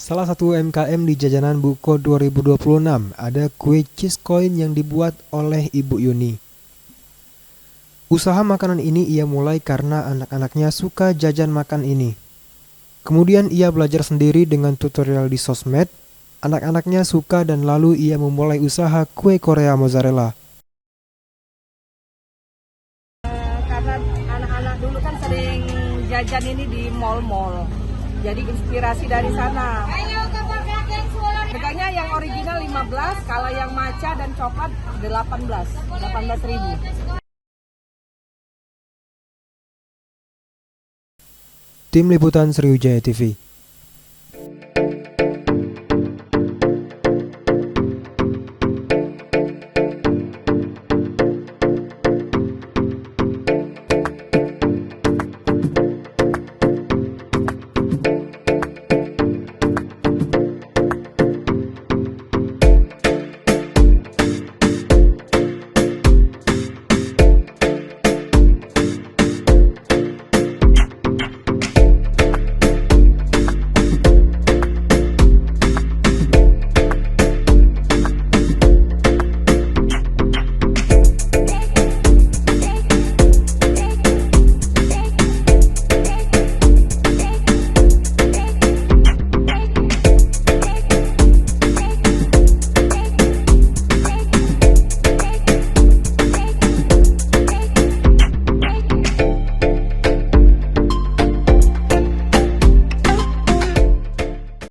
Salah satu UMKM di Jajanan Buko 2026 ada kue cheese coin yang dibuat oleh Ibu Yuni. Usaha makanan ini ia mulai karena anak-anaknya suka jajan makan ini. Kemudian ia belajar sendiri dengan tutorial di sosmed. Anak-anaknya suka dan lalu ia memulai usaha kue Korea mozzarella. Karena anak-anak dulu kan sering jajan ini di mall-mall. Jadi inspirasi dari sana. Harganya yang original 15, kalau yang matcha dan coklat 18.000. Tim Liputan Sriwijaya TV.